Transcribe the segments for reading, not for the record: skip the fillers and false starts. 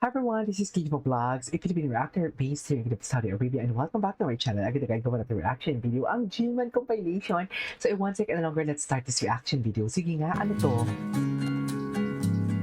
Hi everyone, this is Kiko Vlogs. If you've been a reactor based here in Saudi Arabia, and welcome back to my channel. Agad gawa natin reaction video ang Gilman compilation. So in one second longer, let's start this reaction video. Sige nga, ano to?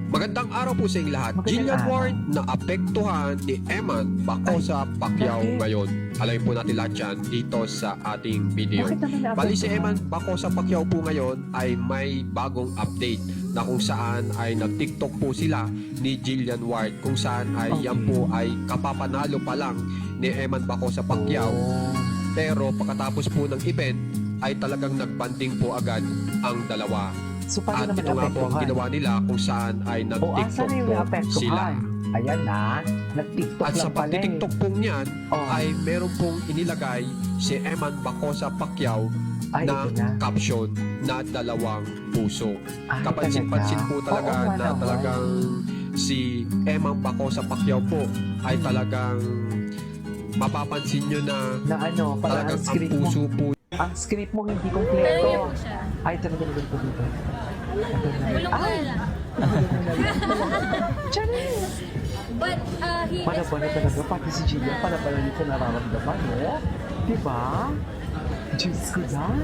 Magandang araw po sa inyong lahat. Magandang Jillian araw. Ward na apektuhan ni Eman Bacosa Pacquiao bakit? ngayon. Alamin po natin lahat yan dito sa ating video. Bakit naman Bali si naapektuhan? Eman Bacosa Pacquiao po ngayon ay may bagong update na kung saan ay nag-TikTok po sila ni Jillian Ward kung saan ay Okay. yan po ay kapapanalo pa lang ni Eman Bacosa Pacquiao. Oh. Pero pagkatapos po ng event ay talagang nagbanding po agad ang dalawa. So paano At naman ito nga po ang naapektuhan? ginawa nila kung saan ay O nag-TikTok asan na yung po naapektuhan? sila. Ayan na, nag-tiktok At sa lang pala eh. pagtitiktok pong niyan Oh. ay meron pong inilagay si Eman Bacosa Pacquiao Ay, na ito na. caption na dalawang puso. Ay, Kapansin-pansin talaga? po talaga Oo nga na naman. talagang si Eman Bacosa Pacquiao po ay talagang mapapansin nyo na Na ano, parang talagang ang ang script mo. puso po Ang script mo hindi Pero kompleto. yun po siya. Ay, talaga naman po dito. Bulong ko na lang. Charis! But, he Pala-pala expressed talaga, pati si Gillian, na- pala-pala dito nararamdaman, no? Diba? Diyos ko yan.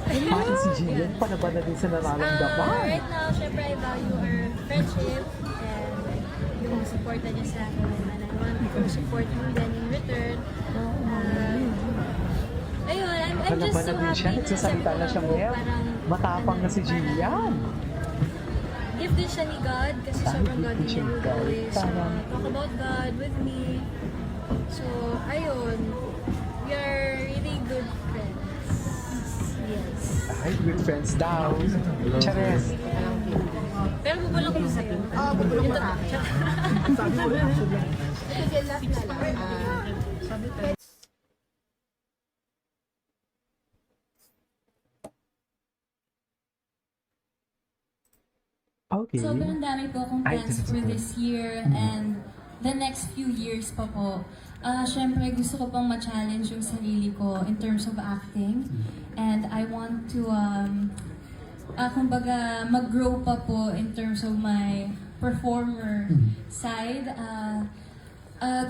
Pati si Gillian, pala-pala din sa nararamdaman. Right now, syempre, I value our friendship and yung support na niya sa akin. And I want to support him then in return. Ayun, I'm just Pala-pala so din siya, happy nagsasalita na siya ngayon. Matapang na si Gillian. Gift din siya ni God kasi Ay, sobrang gift God din din siya niya ni God. always. So, Tama. talk about God with me. So, ayun. We are really good friends. Yes. Ay, good friends daw. Charis. Pero bubulong ko sa'yo. Oo, bubulong mo sa akin. Sabi mo lang. Sige, last na lang. Sabi ko. Okay. Sobrang dami po akong Ay, plans for this year and the next few years pa po. Siyempre, gusto ko pang ma-challenge yung sarili ko in terms of acting. And I want to, kumbaga, mag-grow pa po in terms of my performer side.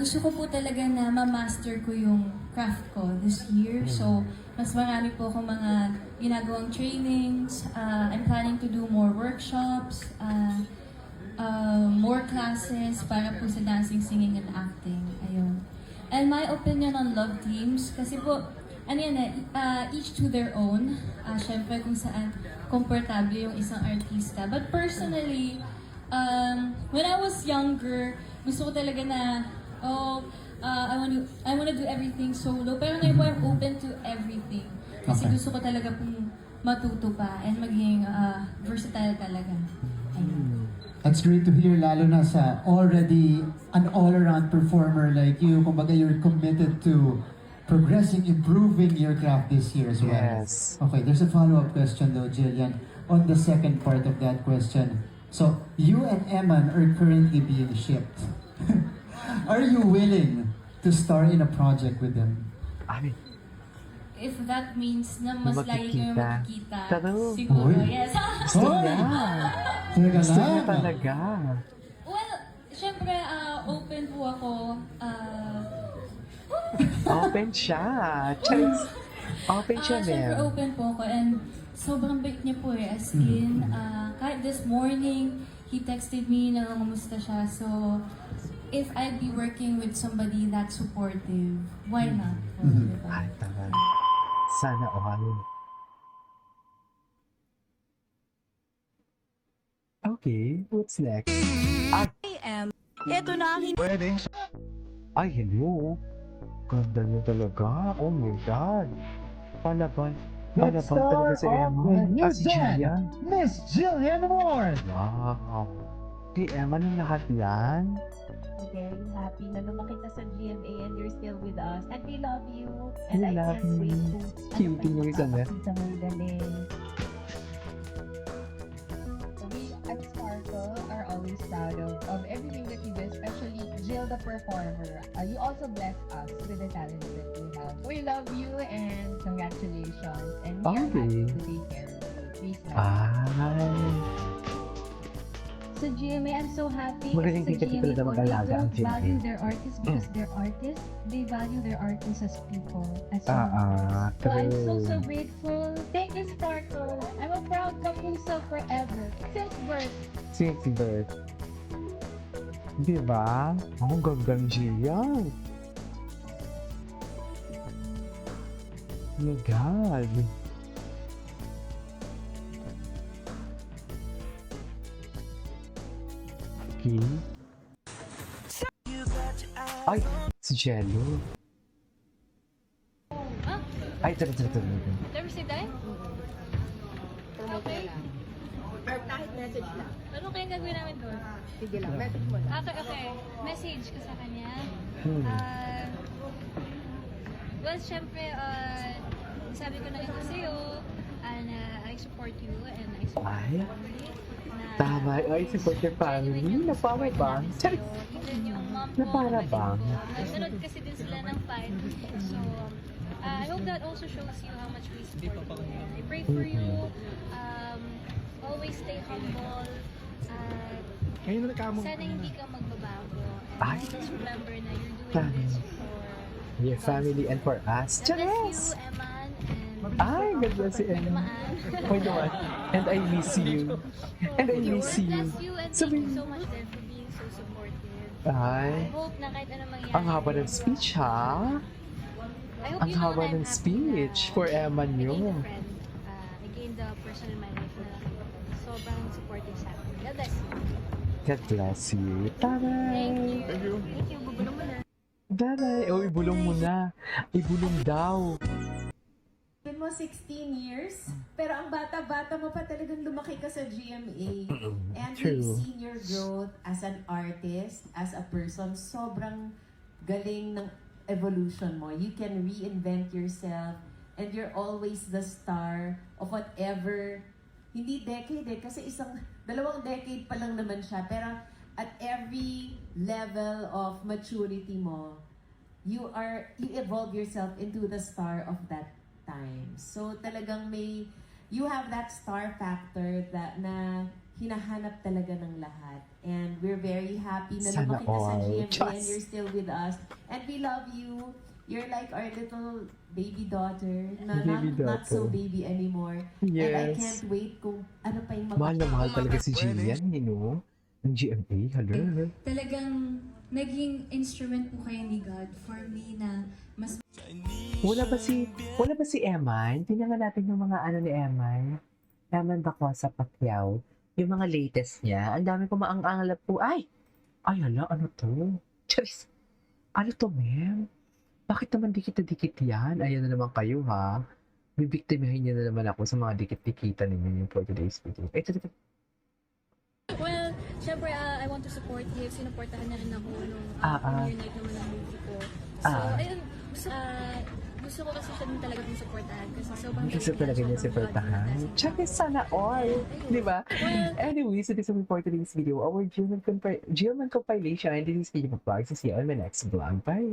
Gusto ko po talaga na ma-master ko yung craft ko this year. So, mas marami po akong mga ginagawang trainings. I'm planning to do more workshops, more classes para po sa dancing, singing, and acting. Ayun. And my opinion on love teams, kasi po, ano yan each to their own. Siyempre kung saan komportable yung isang artista. But personally, when I was younger, gusto ko talaga na, I wanna do everything solo. Pero ngayon po, I'm open to everything. Kasi Okay. gusto ko talaga pong matuto pa and maging versatile talaga. Ayun. That's great to hear, lalo na sa already an all-around performer like you. Kumbaga, you're committed to progressing, improving your craft this year as well. Yes. Okay, there's a follow-up question though, Jillian, on the second part of that question. So, you and Eman are currently being shipped. Are you willing to star in a project with them? Ay, If that means na mas lagi kayo Magkikita. magkikita, True. siguro, Uy. yes. gusto Hoy! niya. Talaga Gusto niya lang. talaga. Well, syempre, open po ako. Open siya. Charis. Open siya, Syempre, Mel. open po ako. And sobrang bait niya po eh. As in, kahit this morning, he texted me na kumusta siya. So, if I'd be working with somebody that supportive, why not? Mhm. Diba? Ay, tama. Sana all. Okay, what's next? Ito na ang Ay, hello. Ganda niya talaga. Oh my God. Palaban. Palaban talaga si Emma. Si Gillian. Miss Jillian Ward! Wow. Si Emma ng lahat yan. very happy na lumaki ka sa GMA and you're still with us. And we love you. And We I love can't wait you. to Cute yung isa na. Kita mo galing. We at Sparkle are always proud of everything that you do, especially Jill the performer. You also bless us with the talent that you have. We love you and congratulations. And we are happy Okay. to take care of you. Please love. Ay. Sa GMA, I'm so happy. Magaling Kasi din kasi talaga po, mag-alaga ang they don't GMA. value their artists because they're artists. They value their artists as people, as humans. So I'm so true. grateful. Thank you, Sparkle. I'm a proud kapuso forever. Since birth. Since birth. Diba? Ang gandang Gian. My God. Okay. Ay, si Jello. Ah, Ay, tara. never say that? Okay. Or kahit message lang. Ano kayang gagawin namin doon? Sige lang, message mo lang. Okay. Message ko sa kanya. Hmm. Well, syempre, sabi ko na ito sa'yo, na I support you and I support Ay, your family. Na, tama. Ay, support your family. Napama ba? Charis. Even yung mom ko, Napara kapatid ba? ko, nanonood kasi din sila ng fight. So, I hope that also shows you how much we support you. And I pray for you. Always stay humble. Sana hindi ka magbabago. Ay. And just remember na you're doing Tama. this for Your family and for us. God bless you, Charis! Eman. And Ay, God bless you, Emma. Dumaan. Point naman. And I miss you. And I miss God you. bless you and thank Sabi- you so much din for being so supportive. Ay, I hope na kahit ano mangyari. ang haba ng speech, ha? I hope Ang you know haba na I'm ng happy speech na for Emma I gained nyo. a friend. I gained a person in my life na sobrang supportive sa akin. God bless you. God bless you. Taray! Thank you. Thank you. Bubulong mo na. Taray! Oh, ibulong mo na. Ibulong daw. Sabihin mo 16 years, pero ang bata-bata mo pa talagang lumaki ka sa GMA. And True. we've seen your growth as an artist, as a person. Sobrang galing ng evolution mo. You can reinvent yourself and you're always the star of whatever, hindi decade kasi dalawang decade pa lang naman siya, pero at every level of maturity mo, you evolve yourself into the star of that time. So talagang you have that star factor that na hinahanap talaga ng lahat. And we're very happy na Sana lumaki ka sa all. GMA and Just. you're still with us. And we love you. You're like our little baby daughter na Baby not so daughter. baby anymore. And I Yes. can't wait kung ano pa yung Mahal na mahal talaga si Jillian, no? Ang GMA, hello. Talagang naging instrument po kayo ni God for me na mas Wala ba si Emma? Tingnan nga natin yung mga ano ni Emma. Eman Dacosa Pacquiao. Yung mga latest niya. Ang dami ko maang-angalap po. Ay, hala, ano to? Charis! Ano to, ma'am? Bakit naman dikit-dikit yan? Ayan na naman kayo, ha? Bibiktimahin niyo na naman ako sa mga dikit-dikitan ninyo yung for today's video. Ito. Well, syempre, I want to support you. Sinuportahan na rin ako nung premiere night naman ng movie ko. So, ayun, gusto ko kasi siya din talaga yung supportahan kasi sobrang Gusto talaga niya supportahan. Charis, sana all! Di ba? Anyway, so this is for today's video. Our Gilman compilation. And this is video vlog. So see you on my next vlog. Bye!